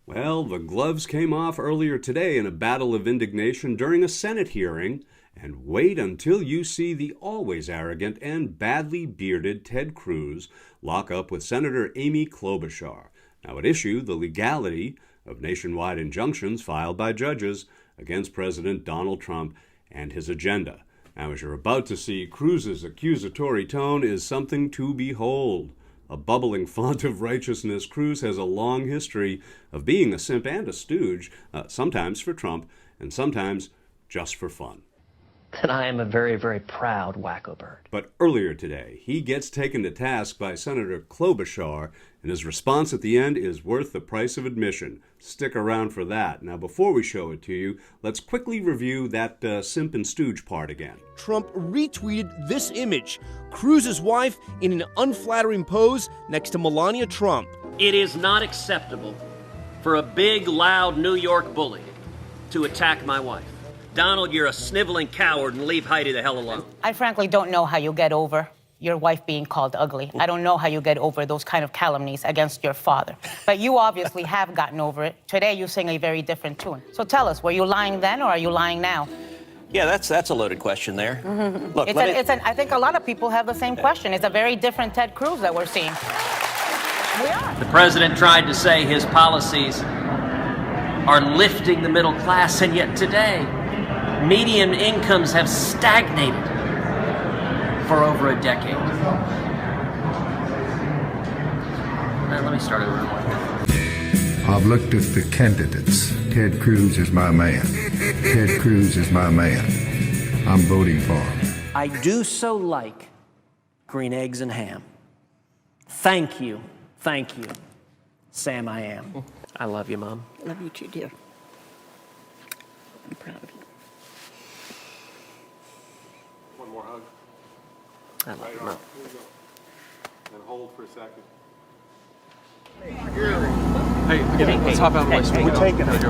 Well, the gloves came off earlier today in a battle of indignation during a Senate hearing. And wait until you see the always arrogant and badly bearded Ted Cruz lock up with Senator Amy Klobuchar. Now at issue, the legality of nationwide injunctions filed by judges against President Donald Trump and his agenda. Now, as you're about to see, Cruz's accusatory tone is something to behold. A bubbling font of righteousness, Cruz has a long history of being a simp and a stooge, sometimes for Trump and sometimes just for fun. And I am a very, very proud wacko bird. But earlier today, he gets taken to task by Senator Klobuchar, and his response at the end is worth the price of admission. Stick around for that. Now, before we show it to you, let's quickly review that simp and stooge part again. Trump retweeted this image, Cruz's wife in an unflattering pose next to Melania Trump. It is not acceptable for a big, loud New York bully to attack my wife. Donald, you're a sniveling coward, and leave Heidi the hell alone. I frankly don't know how you get over your wife being called ugly. I don't know how you get over those kind of calumnies against your father. But you obviously have gotten over it. Today you sing a very different tune. So tell us, were you lying then or are you lying now? Yeah, that's a loaded question there. Look, I think a lot of people have the same question. It's a very different Ted Cruz that we're seeing. We are. The president tried to say his policies are lifting the middle class, and yet today, median incomes have stagnated for over a decade. Now, let me start over. I've looked at the candidates. Ted Cruz is my man. Ted Cruz is my man. I'm voting for him. I do so like green eggs and ham. Thank you, Sam I am. I love you, Mom. Love you too, dear. I'm proud of you. One more hug. I love you, Right Mom. on. Here we go. And hold for a second. Hey, let's hop out of the way. So we're taking it.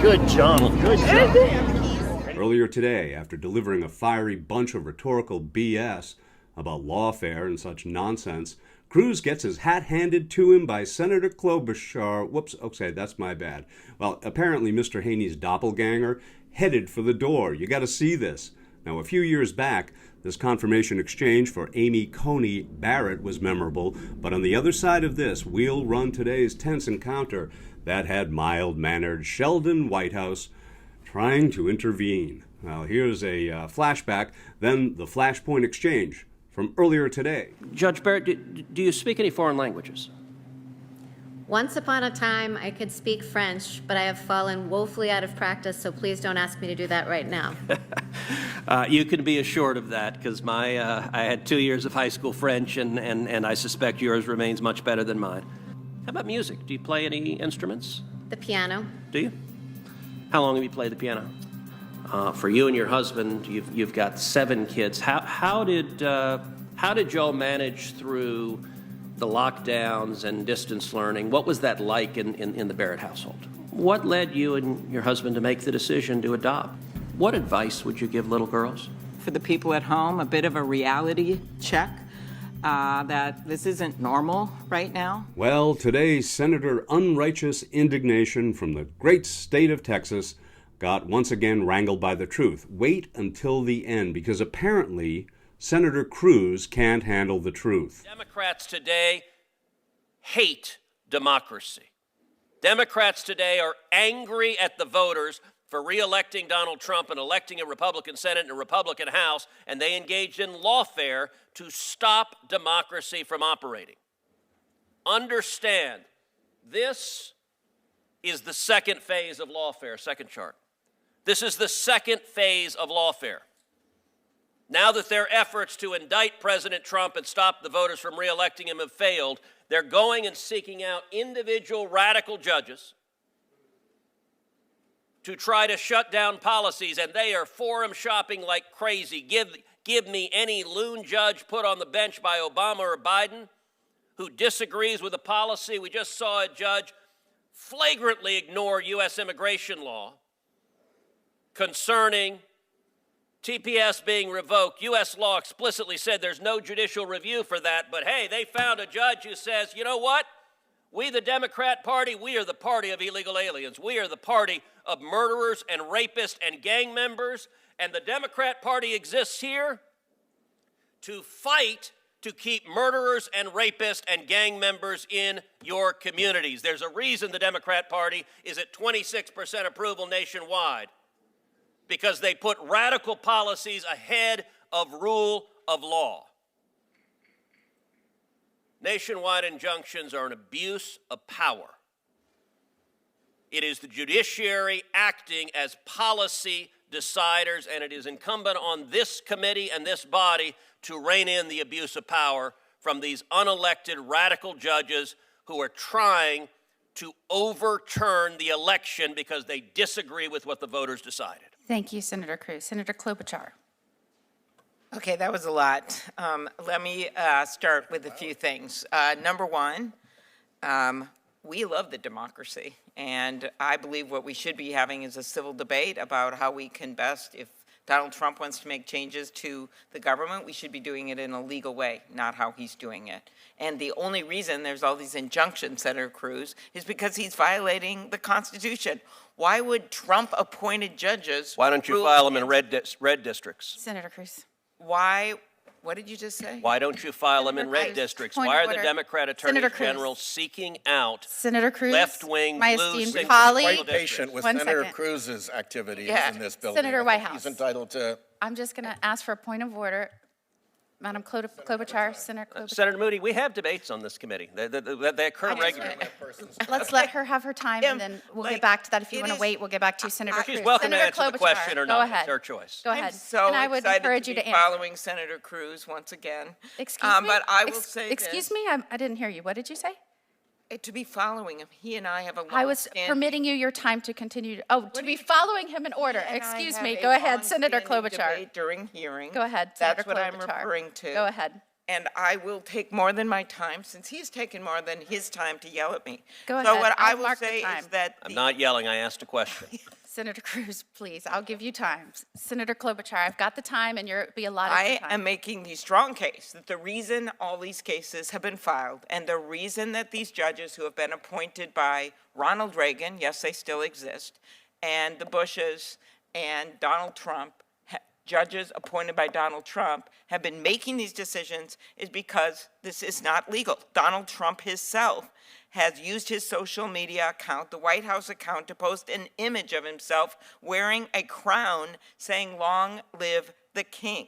Good job. Good job. Earlier today, after delivering a fiery bunch of rhetorical BS about lawfare and such nonsense, Cruz gets his hat handed to him by Senator Klobuchar. Whoops, okay, that's my bad. Well, apparently Mr. Haney's doppelganger headed for the door. You got to see this. Now, a few years back, this confirmation exchange for Amy Coney Barrett was memorable, but on the other side of this, we'll run today's tense encounter that had mild-mannered Sheldon Whitehouse trying to intervene. Now, here's a flashback, then the Flashpoint exchange from earlier today. Judge Barrett, do you speak any foreign languages? Once upon a time, I could speak French, but I have fallen woefully out of practice, so please don't ask me to do that right now. You can be assured of that, because I had 2 years of high school French, and I suspect yours remains much better than mine. How about music? Do you play any instruments? The piano. Do you? How long have you played the piano? For you and your husband, you've got 7 kids. How did y'all manage through the lockdowns and distance learning? What was that like in the Barrett household? What led you and your husband to make the decision to adopt? What advice would you give little girls? For the people at home, a bit of a reality check that this isn't normal right now. Well, today, Senator Unrighteous Indignation from the great state of Texas got once again wrangled by the truth. Wait until the end, because apparently Senator Cruz can't handle the truth. Democrats today hate democracy. Democrats today are angry at the voters for re-electing Donald Trump and electing a Republican Senate and a Republican House, and they engaged in lawfare to stop democracy from operating. Understand, this is the second phase of lawfare, second chart. This is the second phase of lawfare. Now that their efforts to indict President Trump and stop the voters from re-electing him have failed, they're going and seeking out individual radical judges to try to shut down policies, and they are forum shopping like crazy. Give me any loon judge put on the bench by Obama or Biden who disagrees with a policy. We just saw a judge flagrantly ignore U.S. immigration law concerning TPS being revoked. U.S. law explicitly said there's no judicial review for that, but hey, they found a judge who says, you know what? We, the Democrat Party, we are the party of illegal aliens. We are the party of murderers and rapists and gang members, and the Democrat Party exists here to fight to keep murderers and rapists and gang members in your communities. There's a reason the Democrat Party is at 26% approval nationwide, because they put radical policies ahead of rule of law. Nationwide injunctions are an abuse of power. It is the judiciary acting as policy deciders, and it is incumbent on this committee and this body to rein in the abuse of power from these unelected radical judges who are trying to overturn the election because they disagree with what the voters decided. Thank you, Senator Cruz. Senator Klobuchar. Okay, that was a lot. Let me start with a few things. Number one, we love the democracy, and I believe what we should be having is a civil debate about how we can best, if Donald Trump wants to make changes to the government, we should be doing it in a legal way, not how he's doing it. And the only reason there's all these injunctions, Senator Cruz, is because he's violating the Constitution. Why would Trump-appointed judges... Why don't you file them in red districts? Senator Cruz. Why? What did you just say? Why don't you file them in red Cruz, districts? point Why of are the order. Democrat attorneys Senator Cruz. general seeking out Senator Cruz, left-wing my blue esteemed single colleague. districts? Patient with One Senator second. Cruz's activities Yeah. in this building. Senator I think Whitehouse. He's entitled to. I'm just going to ask for a point of order. Madam Klobuchar, Senator Klobuchar. Senator Moody, we have debates on this committee. They occur regularly. Let's let her have her time, and then we'll get back to that. If you want to wait, we'll get back to you, Senator Cruz. She's welcome to Senator answer the Klobuchar, question or go not. ahead. It's her choice. Go I'm ahead. so and I would excited encourage to you be to answer. following Senator Cruz once again. Excuse me? But I will say Excuse this. me? I didn't hear you. What did you say? To be following him. He and I have a I was long-standing- permitting you your time to continue. To be following him in order. and I Excuse have me. a Go ahead, Senator long-standing Klobuchar. debate during hearing. Go ahead, Senator That's what I'm Klobuchar. referring to. Go ahead. And I will take more than my time, since he's taken more than his time to yell at me. Go So ahead. what I I'll will mark the say time. is that I'm not yelling. I asked a question. Senator Cruz, please. I'll give you time. Senator Klobuchar, I've got the time, and you'll be allotted the I time. am making the strong case that the reason all these cases have been filed, and the reason that these judges who have been appointed by Ronald Reagan, yes, they still exist, and the Bushes and Donald Trump, judges appointed by Donald Trump, have been making these decisions is because this is not legal. Donald Trump himself has used his social media account, the White House account, to post an image of himself wearing a crown saying, "Long live the king."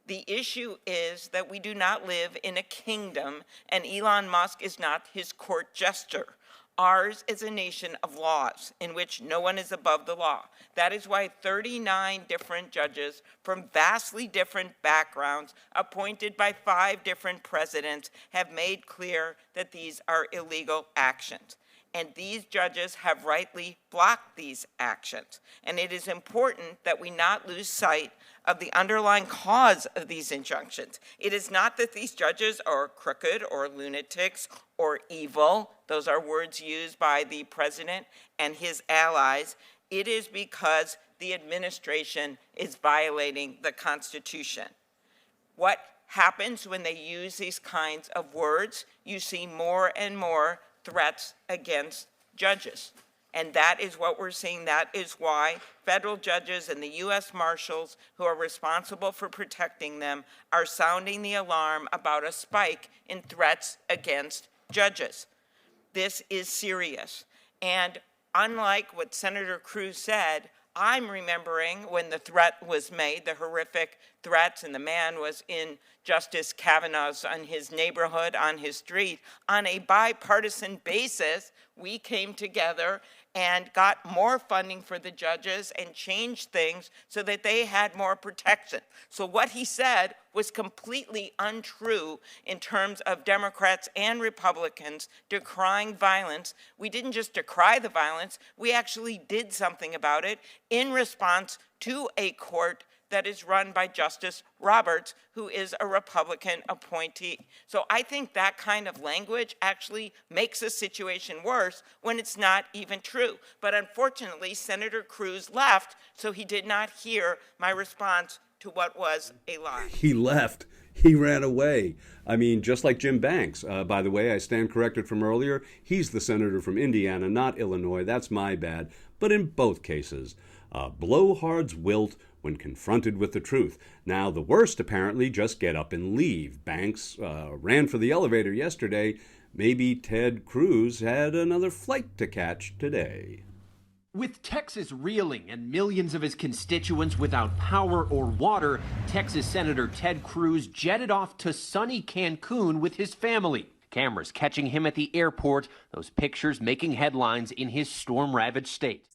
The issue is that we do not live in a kingdom, and Elon Musk is not his court jester. Ours is a nation of laws in which no one is above the law. That is why 39 different judges from vastly different backgrounds, appointed by 5 different presidents, have made clear that these are illegal actions. And these judges have rightly blocked these actions. And it is important that we not lose sight of the underlying cause of these injunctions. It is not that these judges are crooked or lunatics or evil. Those are words used by the president and his allies. It is because the administration is violating the Constitution. What happens when they use these kinds of words? You see more and more threats against judges. And that is what we're seeing. That is why federal judges and the U.S. Marshals, who are responsible for protecting them, are sounding the alarm about a spike in threats against judges. This is serious. And unlike what Senator Cruz said, I'm remembering when the threat was made, the horrific threats, and the man was in Justice Kavanaugh's, on his neighborhood, on his street. On a bipartisan basis, we came together and got more funding for the judges and changed things so that they had more protection. So what he said was completely untrue in terms of Democrats and Republicans decrying violence. We didn't just decry the violence, we actually did something about it in response to a court that is run by Justice Roberts, who is a Republican appointee. So I think that kind of language actually makes the situation worse when it's not even true. But unfortunately, Senator Cruz left, so he did not hear my response to what was a lie. He left. He ran away. I mean, just like Jim Banks. By the way, I stand corrected from earlier. He's the senator from Indiana, not Illinois. That's my bad. But in both cases, blowhards wilt when confronted with the truth. Now, the worst, apparently, just get up and leave. Banks ran for the elevator yesterday. Maybe Ted Cruz had another flight to catch today. With Texas reeling and millions of his constituents without power or water, Texas Senator Ted Cruz jetted off to sunny Cancun with his family. Cameras catching him at the airport, those pictures making headlines in his storm-ravaged state.